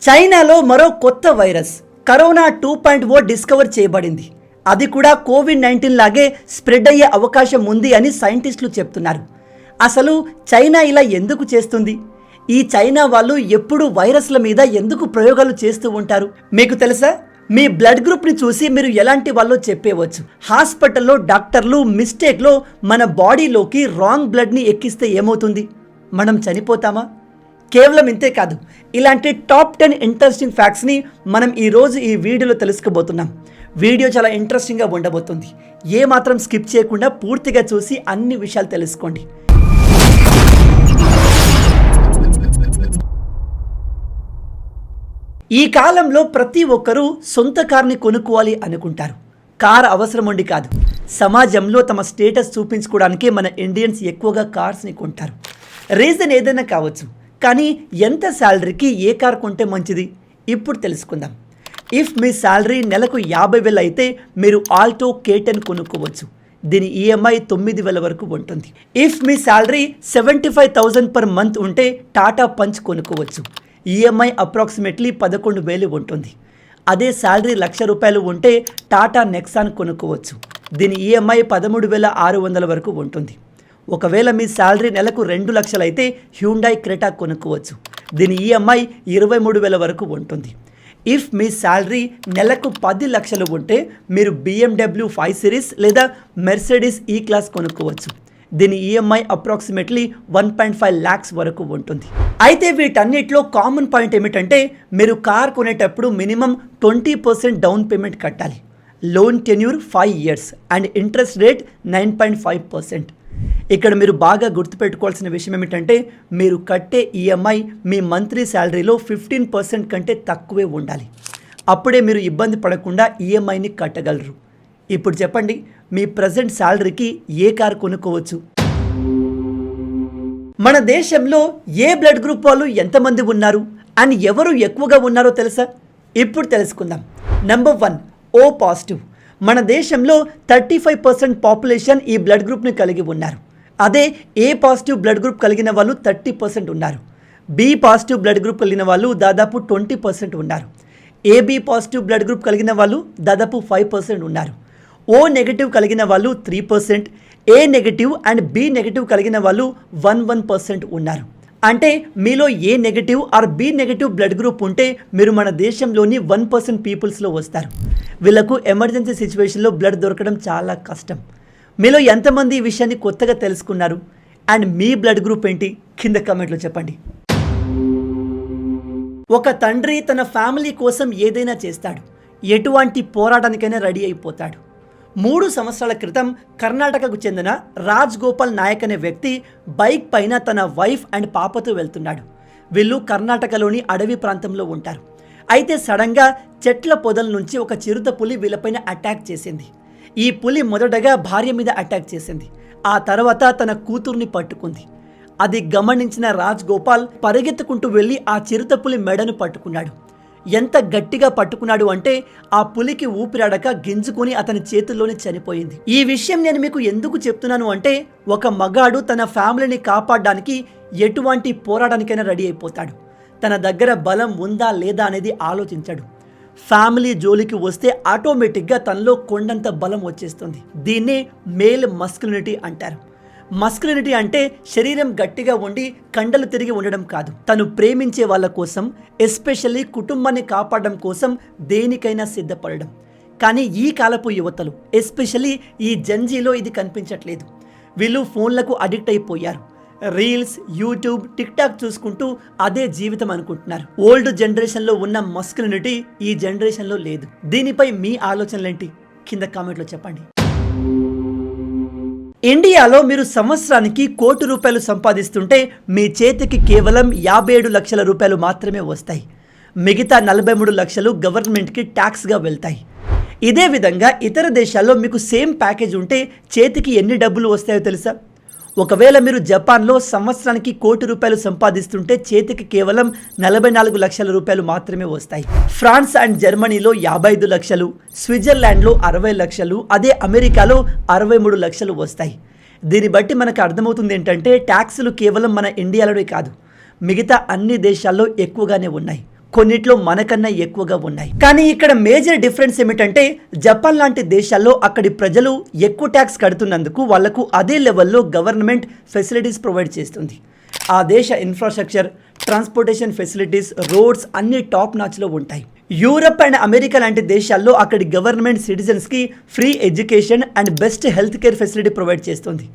చైనాలో మరో కొత్త వైరస్ కరోనా 2.0 డిస్కవర్ చేయబడింది. అది కూడా కోవిడ్-19 లాగే స్ప్రెడ్ అయ్యే అవకాశం ఉంది అని సైంటిస్టులు చెప్తున్నారు. అసలు చైనా ఇలా ఎందుకు చేస్తుంది? ఈ చైనా వాళ్ళు ఎప్పుడు వైరస్ల మీద ఎందుకు ప్రయోగాలు చేస్తూ ఉంటారు? మీకు తెలుసా? మీ బ్లడ్ గ్రూప్ని చూసి మీరు ఎలాంటి వాళ్ళో చెప్పేవచ్చు. హాస్పిటల్లో డాక్టర్లు మిస్టేక్లో మన బాడీలోకి రాంగ్ బ్లడ్ని ఎక్కిస్తే ఏమవుతుంది? మనం చనిపోతామా? కేవలం ఇంతే కాదు, ఇలాంటి టాప్ 10 ఇంట్రెస్టింగ్ ఫ్యాక్ట్స్ని మనం ఈరోజు ఈ వీడియోలో తెలుసుకోబోతున్నాం. వీడియో చాలా ఇంట్రెస్టింగ్గా ఉండబోతుంది. ఏమాత్రం స్కిప్ చేయకుండా పూర్తిగా చూసి అన్ని విషయాలు తెలుసుకోండి. ఈ కాలంలో ప్రతి ఒక్కరూ సొంత కార్ని కొనుక్కోవాలి అనుకుంటారు. కార్ అవసరం ఉండి కాదు, సమాజంలో తమ స్టేటస్ చూపించుకోవడానికి మన ఇండియన్స్ ఎక్కువగా కార్స్ని కొంటారు. రీజన్ ఏదైనా కావచ్చు, కానీ ఎంత శాలరీకి ఏ కార్ కొంటే మంచిది ఇప్పుడు తెలుసుకుందాం. ఇఫ్ మీ శాలరీ నెలకు 50,000 అయితే మీరు ఆల్టో K10 కొనుక్కోవచ్చు. దీని ఈఎంఐ 9,000 వరకు ఉంటుంది. If me salary 75,000 per month ఉంటే టాటా పంచ్ కొనుక్కోవచ్చు. ఈఎంఐ అప్రాక్సిమేట్లీ 11,000 ఉంటుంది. అదే శాలరీ ₹1,00,000 ఉంటే టాటా నెక్సాన్ కొనుక్కోవచ్చు. దీని ఈఎంఐ 13,600 వరకు ఉంటుంది. ఒకవేళ మీ శాలరీ నెలకు 2 లక్షలు అయితే హ్యూండాయ్ క్రెటా కొనుక్కోవచ్చు. దీని ఈఎంఐ 23,000 వరకు ఉంటుంది. ఇఫ్ మీ శాలరీ నెలకు 10 లక్షలు ఉంటే మీరు BMW 5 సిరీస్ లేదా మెర్సిడీస్ ఈ క్లాస్ కొనుక్కోవచ్చు. దీని ఈఎంఐ అప్రాక్సిమేట్లీ 1.5 lakhs వరకు ఉంటుంది. అయితే వీటన్నిటిలో కామన్ పాయింట్ ఏమిటంటే మీరు కార్ కొనేటప్పుడు మినిమం 20% డౌన్ పేమెంట్ కట్టాలి. Loan tenure 5 years and interest rate 9.5%. ఇక్కడ మీరు బాగా గుర్తుపెట్టుకోవాల్సిన విషయం ఏమిటంటే మీరు కట్టే ఈఎంఐ మీ మంత్లీ శాలరీలో 15% కంటే తక్కువే ఉండాలి. అప్పుడే మీరు ఇబ్బంది పడకుండా ఈఎంఐని కట్టగలరు. ఇప్పుడు చెప్పండి, మీ ప్రజెంట్ శాలరీకి ఏ కార్ కొనుక్కోవచ్చు? మన దేశంలో ఏ బ్లడ్ గ్రూప్ వాళ్ళు ఎంతమంది ఉన్నారు అండ్ ఎవరు ఎక్కువగా ఉన్నారో తెలుసా? ఇప్పుడు తెలుసుకుందాం. Number 1 O positive. మన దేశంలో 35% పాపులేషన్ ఈ బ్లడ్ గ్రూప్ని కలిగి ఉన్నారు. అదే ఏ పాజిటివ్ బ్లడ్ గ్రూప్ కలిగిన వాళ్ళు 30% ఉన్నారు. బి పాజిటివ్ బ్లడ్ గ్రూప్ కలిగిన వాళ్ళు దాదాపు 20% ఉన్నారు. ఏబి పాజిటివ్ బ్లడ్ గ్రూప్ కలిగిన వాళ్ళు దాదాపు 5% ఉన్నారు. ఓ నెగిటివ్ కలిగిన వాళ్ళు 3%, A negative and B negative కలిగిన వాళ్ళు 1% ఉన్నారు. అంటే మీలో A negative or B negative blood group ఉంటే మీరు మన దేశంలోని 1% పీపుల్స్లో వస్తారు. వీళ్ళకు ఎమర్జెన్సీ సిచ్యువేషన్లో బ్లడ్ దొరకడం చాలా కష్టం. మీలో ఎంతమంది ఈ విషయాన్ని కొత్తగా తెలుసుకున్నారు అండ్ మీ బ్లడ్ గ్రూప్ ఏంటి కింద కామెంట్లో చెప్పండి. ఒక తండ్రి తన ఫ్యామిలీ కోసం ఏదైనా చేస్తాడు, ఎటువంటి పోరాటానికైనా రెడీ అయిపోతాడు. 3 సంవత్సరాల క్రితం కర్ణాటకకు చెందిన రాజ్ గోపాల్ నాయక్ అనే వ్యక్తి బైక్ పైన తన వైఫ్ అండ్ పాపతో వెళ్తున్నాడు. వీళ్ళు కర్ణాటకలోని అడవి ప్రాంతంలో ఉంటారు. అయితే సడన్గా చెట్ల పొదల నుంచి ఒక చిరుత పులి వీళ్ళపైన అటాక్ చేసింది. ఈ పులి మొదటగా భార్య మీద అటాక్ చేసింది. ఆ తర్వాత తన కూతుర్ని పట్టుకుంది. అది గమనించిన రాజ్ గోపాల్ పరిగెత్తుకుంటూ వెళ్ళి ఆ చిరుత పులి మెడను పట్టుకున్నాడు. ఎంత గట్టిగా పట్టుకున్నాడు అంటే ఆ పులికి ఊపిరాడక గింజుకొని అతని చేతుల్లోనే చనిపోయింది. ఈ విషయం నేను మీకు ఎందుకు చెప్తున్నాను అంటే ఒక మగాడు తన ఫ్యామిలీని కాపాడడానికి ఎటువంటి పోరాటానికైనా రెడీ అయిపోతాడు. తన దగ్గర బలం ఉందా లేదా అనేది ఆలోచించాడు. ఫ్యామిలీ జోలికి వస్తే ఆటోమేటిక్గా తనలో కొండంత బలం వచ్చేస్తుంది. దీన్నే మేల్ మస్కులినిటీ అంటారు. మస్కులినిటీ అంటే శరీరం గట్టిగా ఉండి కండలు తిరిగి ఉండడం కాదు. తను ప్రేమించే వాళ్ళ కోసం, ఎస్పెషల్లీ కుటుంబాన్ని కాపాడడం కోసం దేనికైనా సిద్ధపడడం. కానీ ఈ కాలపు యువతలు, ఎస్పెషల్లీ ఈ జెన్జీలో ఇది కనిపించట్లేదు. వీళ్ళు ఫోన్లకు అడిక్ట్ అయిపోయారు. రీల్స్, యూట్యూబ్, టిక్టాక్ చూసుకుంటూ అదే జీవితం అనుకుంటున్నారు. ఓల్డ్ జనరేషన్లో ఉన్న మస్కులినిటీ ఈ జనరేషన్లో లేదు. దీనిపై మీ ఆలోచనలేంటి కింద కామెంట్లో చెప్పండి. ఇండియాలో మీరు సంవత్సరానికి ₹1,00,00,000 సంపాదిస్తుంటే మీ చేతికి కేవలం 57 లక్షల రూపాయలు మాత్రమే వస్తాయి. మిగతా 43 లక్షలు గవర్నమెంట్కి ట్యాక్స్గా వెళ్తాయి. ఇదే విధంగా ఇతర దేశాల్లో మీకు సేమ్ ప్యాకేజ్ ఉంటే చేతికి ఎన్ని డబ్బులు వస్తాయో తెలుసా? ఒకవేళ మీరు జపాన్లో సంవత్సరానికి ₹1,00,00,000 సంపాదిస్తుంటే చేతికి కేవలం 44 లక్షల రూపాయలు మాత్రమే వస్తాయి. ఫ్రాన్స్ అండ్ జర్మనీలో 55 లక్షలు, స్విట్జర్లాండ్లో 60 లక్షలు, అదే అమెరికాలో 63 లక్షలు వస్తాయి. దీన్ని బట్టి మనకు అర్థమవుతుంది ఏంటంటే ట్యాక్సులు కేవలం మన ఇండియాలోనే కాదు, మిగతా అన్ని దేశాల్లో ఎక్కువగానే ఉన్నాయి. కొన్నిట్లో మనకన్నా ఎక్కువగా ఉన్నాయి. కానీ ఇక్కడ మేజర్ డిఫరెన్స్ ఏమిటంటే జపాన్ లాంటి దేశాల్లో అక్కడి ప్రజలు ఎక్కువ ట్యాక్స్ కడుతున్నందుకు వాళ్లకు అదే లెవెల్లో గవర్నమెంట్ ఫెసిలిటీస్ ప్రొవైడ్ చేస్తుంది. ఆ దేశ ఇన్ఫ్రాస్ట్రక్చర్, ట్రాన్స్పోర్టేషన్ ఫెసిలిటీస్, రోడ్స్ అన్ని టాప్ నాచ్లో ఉంటాయి. యూరప్ అండ్ అమెరికా లాంటి దేశాల్లో అక్కడి గవర్నమెంట్ సిటిజన్స్కి free education and best health care facility provide చేస్తుంది.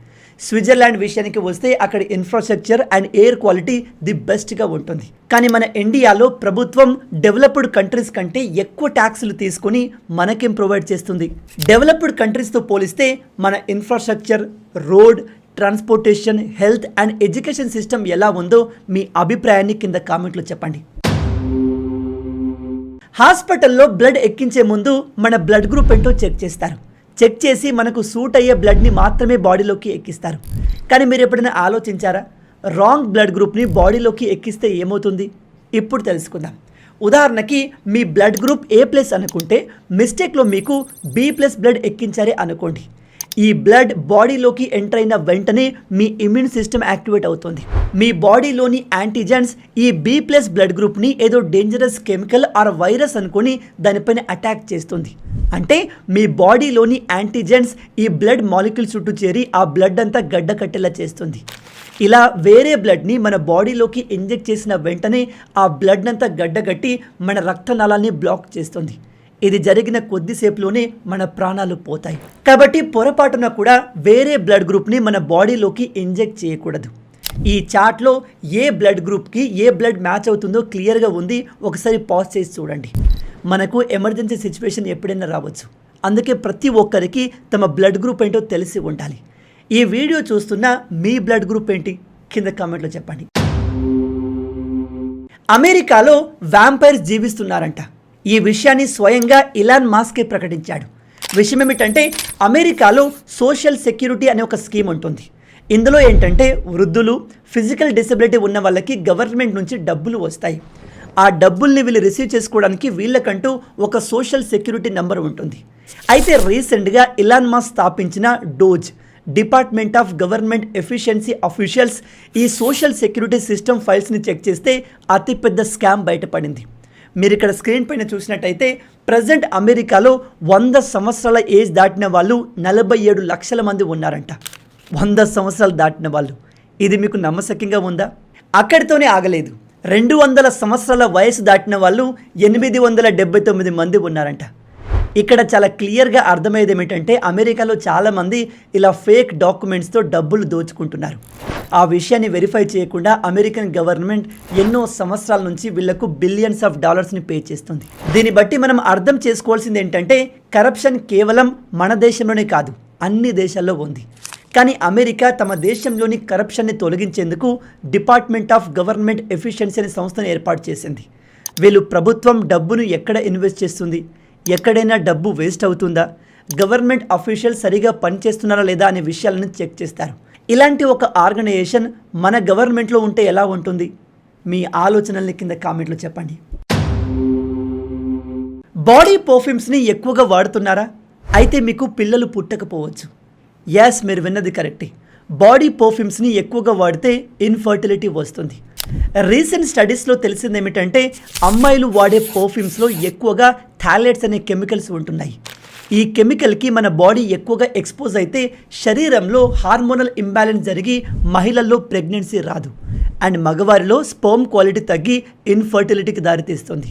స్విట్జర్లాండ్ విషయానికి వస్తే అక్కడి infrastructure and air quality the బెస్ట్గా ఉంటుంది. కానీ మన ఇండియాలో ప్రభుత్వం డెవలప్డ్ కంట్రీస్ కంటే ఎక్కువ ట్యాక్సులు తీసుకుని మనకేం ప్రొవైడ్ చేస్తుంది? డెవలప్డ్ కంట్రీస్తో పోలిస్తే మన infrastructure, road, transportation, health and education system ఎలా ఉందో మీ అభిప్రాయాన్ని కింద కామెంట్లో చెప్పండి. హాస్పిటల్లో బ్లడ్ ఎక్కించే ముందు మన బ్లడ్ గ్రూప్ ఏంటో చెక్ చేస్తారు. చెక్ చేసి మనకు సూట్ అయ్యే బ్లడ్ని మాత్రమే బాడీలోకి ఎక్కిస్తారు. కానీ మీరు ఎప్పుడైనా ఆలోచించారా, రాంగ్ బ్లడ్ గ్రూప్ని బాడీలోకి ఎక్కిస్తే ఏమవుతుంది? ఇప్పుడు తెలుసుకుందాం. ఉదాహరణకి మీ బ్లడ్ గ్రూప్ A+ అనుకుంటే మిస్టేక్లో మీకు B+ బ్లడ్ ఎక్కించారే అనుకోండి. ఈ బ్లడ్ బాడీలోకి ఎంటర్ అయిన వెంటనే మీ ఇమ్యూన్ సిస్టమ్ యాక్టివేట్ అవుతుంది. మీ బాడీలోని యాంటీజెన్స్ ఈ B+ బ్లడ్ గ్రూప్ని ఏదో డేంజరస్ కెమికల్ ఆర్ వైరస్ అనుకొని దానిపైన అటాక్ చేస్తుంది. అంటే మీ బాడీలోని యాంటీజెన్స్ ఈ బ్లడ్ మాలిక్యూల్ చుట్టూ చేరి ఆ బ్లడ్ అంతా గడ్డ కట్టేలా చేస్తుంది. ఇలా వేరే బ్లడ్ని మన బాడీలోకి ఇంజెక్ట్ చేసిన వెంటనే ఆ బ్లడ్ అంతా గడ్డగట్టి మన రక్తనాళాన్ని బ్లాక్ చేస్తుంది. ఇది జరిగిన కొద్దిసేపులోనే మన ప్రాణాలు పోతాయి. కాబట్టి పొరపాటున కూడా వేరే బ్లడ్ గ్రూప్ని మన బాడీలోకి ఇంజెక్ట్ చేయకూడదు. ఈ చార్ట్లో ఏ బ్లడ్ గ్రూప్కి ఏ బ్లడ్ మ్యాచ్ అవుతుందో క్లియర్గా ఉంది. ఒకసారి పాజ్ చేసి చూడండి. మనకు ఎమర్జెన్సీ సిచ్యువేషన్ ఎప్పుడైనా రావచ్చు. అందుకే ప్రతి ఒక్కరికి తమ బ్లడ్ గ్రూప్ ఏంటో తెలిసి ఉండాలి. ఈ వీడియో చూస్తున్న మీ బ్లడ్ గ్రూప్ ఏంటి? కింద కామెంట్లో చెప్పండి. అమెరికాలో వ్యాంపైర్స్ జీవిస్తున్నారంట. ఈ విషయాన్ని స్వయంగా ఇలాన్ మాస్కే ప్రకటించాడు. విషయం ఏమిటంటే అమెరికాలో సోషల్ సెక్యూరిటీ అనే ఒక స్కీమ్ ఉంటుంది. ఇందులో ఏంటంటే వృద్ధులు, ఫిజికల్ డిసెబిలిటీ ఉన్న వాళ్ళకి గవర్నమెంట్ నుంచి డబ్బులు వస్తాయి. ఆ డబ్బుల్ని వీళ్ళు రిసీవ్ చేసుకోవడానికి వీళ్ళకంటూ ఒక సోషల్ సెక్యూరిటీ నెంబర్ ఉంటుంది. అయితే రీసెంట్గా ఇలాన్ మాస్క్ స్థాపించిన DOGE, department of government efficiency officials ఈ సోషల్ సెక్యూరిటీ సిస్టమ్ ఫైల్స్ని చెక్ చేస్తే అతిపెద్ద స్కామ్ బయటపడింది. మీరు ఇక్కడ స్క్రీన్ పైన చూసినట్టయితే ప్రజెంట్ అమెరికాలో 100 సంవత్సరాల ఏజ్ దాటిన వాళ్ళు 47 లక్షల మంది ఉన్నారంట. 100 సంవత్సరాలు దాటిన వాళ్ళు. ఇది మీకు నమ్మశక్యంగా ఉందా? అక్కడితోనే ఆగలేదు. 200 సంవత్సరాల వయసు దాటిన వాళ్ళు 879 మంది ఉన్నారంట. ఇక్కడ చాలా క్లియర్గా అర్థమయ్యేది ఏమిటంటే అమెరికాలో చాలామంది ఇలా ఫేక్ డాక్యుమెంట్స్తో డబ్బులు దోచుకుంటున్నారు. ఆ విషయాన్ని వెరిఫై చేయకుండా అమెరికన్ గవర్నమెంట్ ఎన్నో సంవత్సరాల నుంచి వీళ్లకు బిలియన్స్ ఆఫ్ డాలర్స్ని పే చేస్తుంది. దీన్ని బట్టి మనం అర్థం చేసుకోవాల్సింది ఏంటంటే కరప్షన్ కేవలం మన దేశంలోనే కాదు, అన్ని దేశాల్లో ఉంది. కానీ అమెరికా తమ దేశంలోని కరప్షన్ని తొలగించేందుకు డిపార్ట్మెంట్ ఆఫ్ గవర్నమెంట్ ఎఫిషియన్సీ అనే సంస్థను ఏర్పాటు చేసింది. వీళ్ళు ప్రభుత్వం డబ్బును ఎక్కడ ఇన్వెస్ట్ చేస్తుంది, ఎక్కడైనా డబ్బు వేస్ట్ అవుతుందా, గవర్నమెంట్ అఫీషియల్ సరిగా పనిచేస్తున్నారా లేదా అనే విషయాలను చెక్ చేస్తారు. ఇలాంటి ఒక ఆర్గనైజేషన్ మన గవర్నమెంట్లో ఉంటే ఎలా ఉంటుంది? మీ ఆలోచనల్ని కింద కామెంట్లో చెప్పండి. బాడీ పర్ఫ్యూమ్స్ని ఎక్కువగా వాడుతున్నారా? అయితే మీకు పిల్లలు పుట్టకపోవచ్చు. ఎస్, మీరు విన్నది కరెక్టే. బాడీ పర్ఫ్యూమ్స్ని ఎక్కువగా వాడితే ఇన్ఫర్టిలిటీ వస్తుంది. రీసెంట్ స్టడీస్లో తెలిసింది ఏమిటంటే అమ్మాయిలు వాడే పర్ఫ్యూమ్స్లో ఎక్కువగా థాలెట్స్ అనే కెమికల్స్ ఉంటున్నాయి. ఈ కెమికల్కి మన బాడీ ఎక్కువగా ఎక్స్పోజ్ అయితే శరీరంలో హార్మోనల్ ఇంబ్యాలెన్స్ జరిగి మహిళల్లో ప్రెగ్నెన్సీ రాదు. అండ్ మగవారిలో స్పర్మ్ క్వాలిటీ తగ్గి ఇన్ఫర్టిలిటీకి దారితీస్తుంది.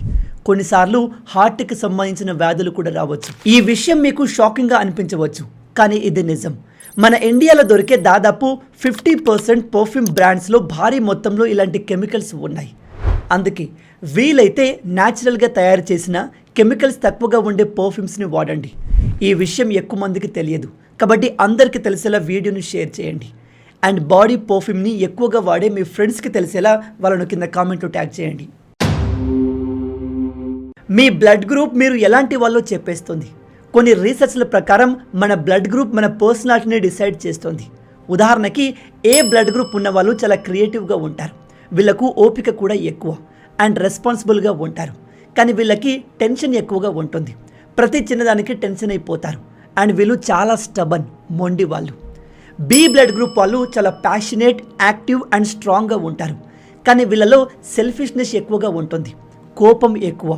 కొన్నిసార్లు హార్ట్కి సంబంధించిన వ్యాధులు కూడా రావచ్చు. ఈ విషయం మీకు షాకింగ్గా అనిపించవచ్చు, కానీ ఇది నిజం. మన ఇండియాలో దొరికే దాదాపు 50% పర్ఫ్యూమ్ బ్రాండ్స్లో భారీ మొత్తంలో ఇలాంటి కెమికల్స్ ఉన్నాయి. అందుకే వీలైతే న్యాచురల్గా తయారు చేసిన కెమికల్స్ తక్కువగా ఉండే పర్ఫ్యూమ్స్ని వాడండి. ఈ విషయం ఎక్కువ మందికి తెలియదు కాబట్టి అందరికీ తెలిసేలా వీడియోని షేర్ చేయండి. అండ్ బాడీ పర్ఫ్యూమ్ని ఎక్కువగా వాడే మీ ఫ్రెండ్స్కి తెలిసేలా వాళ్ళను కింద కామెంట్లో ట్యాగ్ చేయండి. మీ బ్లడ్ గ్రూప్ మీరు ఎలాంటి వాళ్ళో చెప్పేస్తుంది. కొన్ని రీసెర్చ్ల ప్రకారం మన బ్లడ్ గ్రూప్ మన పర్సనాలిటీని డిసైడ్ చేస్తుంది. ఉదాహరణకి ఏ బ్లడ్ గ్రూప్ ఉన్న వాళ్ళు చాలా క్రియేటివ్గా ఉంటారు, వీళ్ళకు ఓపిక కూడా ఎక్కువ అండ్ రెస్పాన్సిబుల్గా ఉంటారు. కానీ వీళ్ళకి టెన్షన్ ఎక్కువగా ఉంటుంది, ప్రతి చిన్నదానికి టెన్షన్ అయిపోతారు. అండ్ వీళ్ళు చాలా స్టబన్, మొండి వాళ్ళు. బి బ్లడ్ గ్రూప్ వాళ్ళు చాలా ప్యాషనేట్, యాక్టివ్ అండ్ స్ట్రాంగ్గా ఉంటారు. కానీ వీళ్ళలో సెల్ఫిష్నెస్ ఎక్కువగా ఉంటుంది, కోపం ఎక్కువ.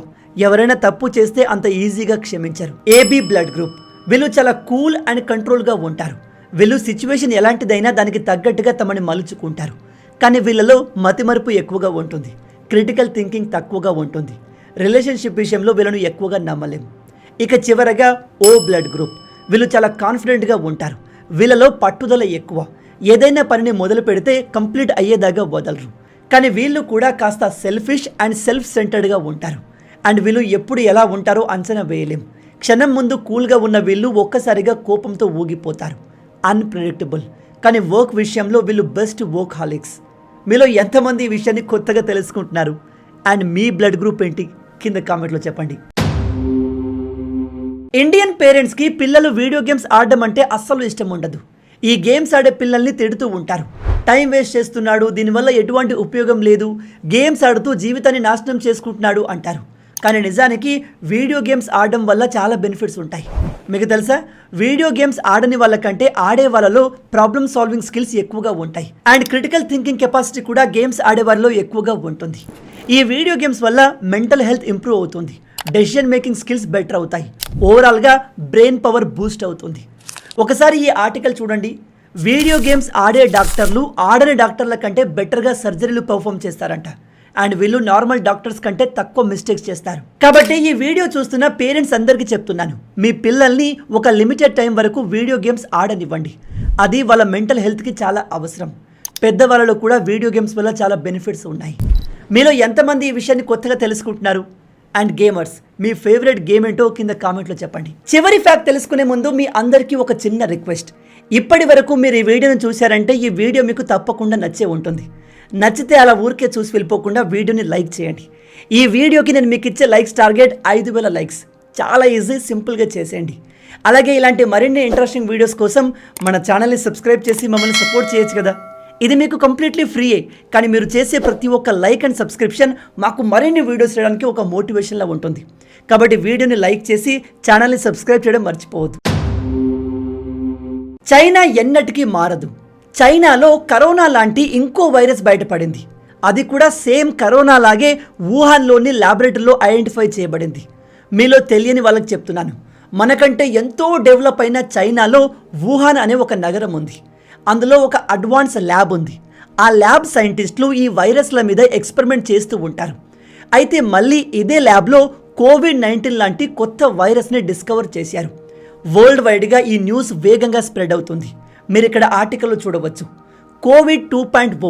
ఎవరైనా తప్పు చేస్తే అంత ఈజీగా క్షమించరు. AB blood group. వీళ్ళు చాలా కూల్ అండ్ కంట్రోల్గా ఉంటారు. వీళ్ళు సిచ్యువేషన్ ఎలాంటిదైనా దానికి తగ్గట్టుగా తమని మలుచుకుంటారు. కానీ వీళ్ళలో మతిమరుపు ఎక్కువగా ఉంటుంది. క్రిటికల్ థింకింగ్ తక్కువగా ఉంటుంది. రిలేషన్షిప్ విషయంలో వీళ్ళను ఎక్కువగా నమ్మలేం. ఇక చివరగా ఓ బ్లడ్ గ్రూప్. వీళ్ళు చాలా కాన్ఫిడెంట్గా ఉంటారు. వీళ్ళలో పట్టుదల ఎక్కువ. ఏదైనా పనిని మొదలు పెడితే కంప్లీట్ అయ్యేదాకా వదలరు. కానీ వీళ్ళు కూడా కాస్త సెల్ఫిష్ అండ్ సెల్ఫ్ సెంటర్డ్గా ఉంటారు. అండ్ వీళ్ళు ఎప్పుడు ఎలా ఉంటారో అంచనా వేయలేం. క్షణం ముందు కూల్గా ఉన్న వీళ్ళు ఒక్కసారిగా కోపంతో ఊగిపోతారు. అన్ప్రెడిక్టబుల్. కానీ వర్క్ విషయంలో వీళ్ళు బెస్ట్ వర్క్ హాలిక్స్. మీలో ఎంతమంది ఈ విషయాన్ని కొత్తగా తెలుసుకుంటున్నారు? అండ్ మీ బ్లడ్ గ్రూప్ ఏంటి కింద కామెంట్లో చెప్పండి. ఇండియన్ పేరెంట్స్కి పిల్లలు వీడియో గేమ్స్ ఆడడం అంటే అస్సలు ఇష్టం ఉండదు. ఈ గేమ్స్ ఆడే పిల్లల్ని తిడుతూ ఉంటారు. టైం వేస్ట్ చేస్తున్నాడు, దీనివల్ల ఎటువంటి ఉపయోగం లేదు, గేమ్స్ ఆడుతూ జీవితాన్ని నాశనం చేసుకుంటున్నాడు అంటారు. కానీ నిజానికి వీడియో గేమ్స్ ఆడడం వల్ల చాలా బెనిఫిట్స్ ఉంటాయి. మీకు తెలుసా, వీడియో గేమ్స్ ఆడని వాళ్ళకంటే ఆడే వాళ్ళలో ప్రాబ్లమ్ సాల్వింగ్ స్కిల్స్ ఎక్కువగా ఉంటాయి. అండ్ క్రిటికల్ థింకింగ్ కెపాసిటీ కూడా గేమ్స్ ఆడే వాళ్ళలో ఎక్కువగా ఉంటుంది. ఈ వీడియో గేమ్స్ వల్ల మెంటల్ హెల్త్ ఇంప్రూవ్ అవుతుంది. డెసిషన్ మేకింగ్ స్కిల్స్ బెటర్ అవుతాయి. ఓవరాల్గా బ్రెయిన్ పవర్ బూస్ట్ అవుతుంది. ఒకసారి ఈ ఆర్టికల్ చూడండి. వీడియో గేమ్స్ ఆడే డాక్టర్లు ఆడని డాక్టర్ల కంటే బెటర్గా సర్జరీలు పర్ఫామ్ చేస్తారంట. అండ్ వీళ్ళు నార్మల్ డాక్టర్స్ కంటే తక్కువ మిస్టేక్స్ చేస్తారు. కాబట్టి ఈ వీడియో చూస్తున్న పేరెంట్స్ అందరికీ చెప్తున్నాను, మీ పిల్లల్ని ఒక లిమిటెడ్ టైం వరకు వీడియో గేమ్స్ ఆడనివ్వండి. అది వాళ్ళ మెంటల్ హెల్త్కి చాలా అవసరం. పెద్దవాళ్ళలో కూడా వీడియో గేమ్స్ వల్ల చాలా బెనిఫిట్స్ ఉన్నాయి. మీలో ఎంతమంది ఈ విషయాన్ని కొత్తగా తెలుసుకుంటున్నారు? And gamers, me favourite game ఏంటో కింద కామెంట్లో చెప్పండి. చివరి ఫ్యాక్ట్ తెలుసుకునే ముందు మీ అందరికీ ఒక చిన్న రిక్వెస్ట్. ఇప్పటి వరకు మీరు ఈ వీడియోను చూశారంటే ఈ వీడియో మీకు తప్పకుండా నచ్చే ఉంటుంది. నచ్చితే అలా ఊరికే చూసి వెళ్ళిపోకుండా వీడియోని లైక్ చేయండి. ఈ వీడియోకి నేను మీకు ఇచ్చే లైక్స్ టార్గెట్ 5000 లైక్స్. చాలా ఈజీ, సింపుల్గా చేసేయండి. అలాగే ఇలాంటి మరిన్ని ఇంట్రెస్టింగ్ వీడియోస్ కోసం మన ఛానల్ని సబ్స్క్రైబ్ చేసి మమ్మల్ని సపోర్ట్ చేయొచ్చు కదా. ఇది మీకు కంప్లీట్లీ ఫ్రీయే. కానీ మీరు చేసే ప్రతి ఒక్క లైక్ అండ్ సబ్స్క్రిప్షన్ మాకు మరిన్ని వీడియోస్ చేయడానికి ఒక మోటివేషన్లా ఉంటుంది. కాబట్టి వీడియోని లైక్ చేసి ఛానల్ని సబ్స్క్రైబ్ చేయడం మర్చిపోవద్దు. చైనా ఎన్నటికీ మారదు. చైనాలో కరోనా లాంటి ఇంకో వైరస్ బయటపడింది. అది కూడా సేమ్ కరోనా లాగే వుహాన్లోని ల్యాబొరేటరీలో ఐడెంటిఫై చేయబడింది. మీలో తెలియని వాళ్ళకి చెప్తున్నాను, మనకంటే ఎంతో డెవలప్ అయిన చైనాలో వుహాన్ అనే ఒక నగరం ఉంది. అందులో ఒక అడ్వాన్స్ ల్యాబ్ ఉంది. ఆ ల్యాబ్ సైంటిస్టులు ఈ వైరస్ల మీద ఎక్స్పెరిమెంట్ చేస్తూ ఉంటారు. అయితే మళ్ళీ ఇదే ల్యాబ్లో కోవిడ్-19 లాంటి కొత్త వైరస్ని డిస్కవర్ చేశారు. వరల్డ్ వైడ్గా ఈ న్యూస్ వేగంగా స్ప్రెడ్ అవుతుంది. మీరు ఇక్కడ ఆర్టికల్లో చూడవచ్చు. Covid 2.0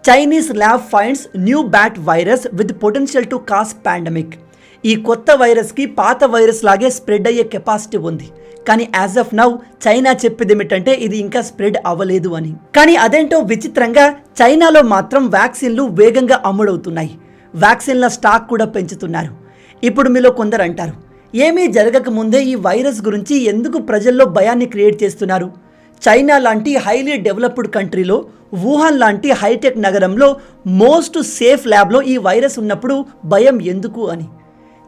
Chinese lab finds new bat virus with potential to cos pandemic. ఈ కొత్త వైరస్కి పాత వైరస్ లాగే స్ప్రెడ్ అయ్యే కెపాసిటీ ఉంది. కానీ యాజ్ ఆఫ్ నౌ చైనా చెప్పేది ఏమిటంటే ఇది ఇంకా స్ప్రెడ్ అవ్వలేదు అని. కానీ అదేంటో విచిత్రంగా చైనాలో మాత్రం వ్యాక్సిన్లు వేగంగా అమ్ముడవుతున్నాయి. వ్యాక్సిన్ల స్టాక్ కూడా పెంచుతున్నారు. ఇప్పుడు మీలో కొందరు అంటారు, ఏమీ జరగక ముందే ఈ వైరస్ గురించి ఎందుకు ప్రజల్లో భయాన్ని క్రియేట్ చేస్తున్నారు? చైనా లాంటి హైలీ డెవలప్డ్ కంట్రీలో, వుహాన్ లాంటి హైటెక్ నగరంలో మోస్ట్ సేఫ్ ల్యాబ్లో ఈ వైరస్ ఉన్నప్పుడు భయం ఎందుకు అని.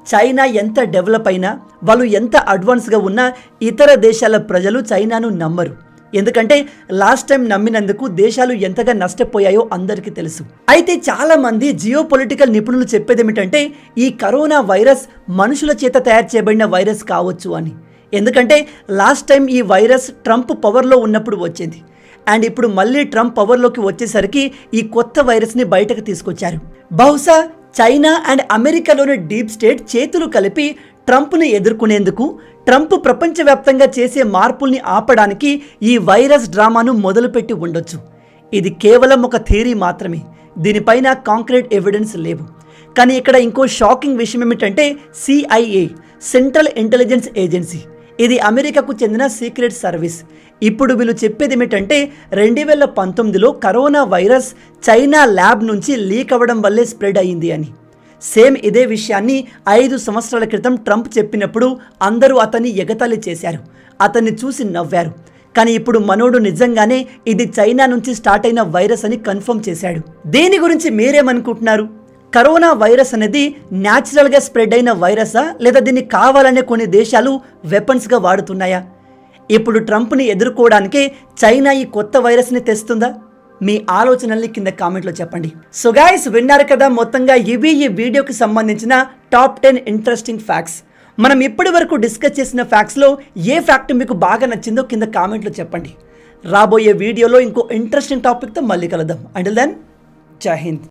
చైనా ఎంత డెవలప్ అయినా, వాళ్ళు ఎంత అడ్వాన్స్గా ఉన్నా ఇతర దేశాల ప్రజలు చైనాను నమ్మరు. ఎందుకంటే లాస్ట్ టైం నమ్మినందుకు దేశాలు ఎంతగా నష్టపోయాయో అందరికీ తెలుసు. అయితే చాలామంది జియోపొలిటికల్ నిపుణులు చెప్పేది ఏమిటంటే ఈ కరోనా వైరస్ మనుషుల చేత తయారు చేయబడిన వైరస్ కావచ్చు అని. ఎందుకంటే లాస్ట్ టైం ఈ వైరస్ ట్రంప్ పవర్లో ఉన్నప్పుడు వచ్చింది. అండ్ ఇప్పుడు మళ్ళీ ట్రంప్ పవర్లోకి వచ్చేసరికి ఈ కొత్త వైరస్ని బయటకు తీసుకొచ్చారు. బహుశా చైనా అండ్ అమెరికాలోని డీప్ స్టేట్ చేతులు కలిపి ట్రంప్ను ఎదుర్కొనేందుకు, ట్రంప్ ప్రపంచవ్యాప్తంగా చేసే మార్పుల్ని ఆపడానికి ఈ వైరస్ డ్రామాను మొదలుపెట్టి ఉండొచ్చు. ఇది కేవలం ఒక థియరీ మాత్రమే. దీనిపైన కాంక్రీట్ ఎవిడెన్స్ లేవు. కానీ ఇక్కడ ఇంకో షాకింగ్ విషయం ఏమిటంటే CIA, సెంట్రల్ ఇంటెలిజెన్స్ ఏజెన్సీ, ఇది అమెరికాకు చెందిన సీక్రెట్ సర్వీస్. ఇప్పుడు వీళ్ళు చెప్పేది ఏమిటంటే 2019లో కరోనా వైరస్ చైనా ల్యాబ్ నుంచి లీక్ అవ్వడం వల్లే స్ప్రెడ్ అయ్యింది అని. సేమ్ ఇదే విషయాన్ని 5 సంవత్సరాల క్రితం ట్రంప్ చెప్పినప్పుడు అందరూ అతన్ని ఎగతాళి చేశారు, అతన్ని చూసి నవ్వారు. కానీ ఇప్పుడు మనోడు నిజంగానే ఇది చైనా నుంచి స్టార్ట్ అయిన వైరస్ అని కన్ఫర్మ్ చేశాడు. దీని గురించి మీరేమనుకుంటున్నారు? కరోనా వైరస్ అనేది న్యాచురల్గా స్ప్రెడ్ అయిన వైరసా, లేదా దీన్ని కావాలనే కొన్ని దేశాలు వెపన్స్గా వాడుతున్నాయా? ఇప్పుడు ట్రంప్ని ఎదుర్కోవడానికే చైనా ఈ కొత్త వైరస్ని తెస్తుందా? మీ ఆలోచనల్ని కింద కామెంట్లో చెప్పండి. సో గైస్, విన్నారు కదా మొత్తంగా ఇవి ఈ వీడియోకి సంబంధించిన టాప్ 10 ఇంట్రెస్టింగ్ ఫ్యాక్ట్స్. మనం ఇప్పటి వరకు డిస్కస్ చేసిన ఫ్యాక్ట్స్లో ఏ ఫ్యాక్ట్ మీకు బాగా నచ్చిందో కింద కామెంట్లో చెప్పండి. రాబోయే వీడియోలో ఇంకో ఇంట్రెస్టింగ్ టాపిక్తో మళ్ళీ కలుద్దాం. అంటిల్ దెన్, జై హింద్.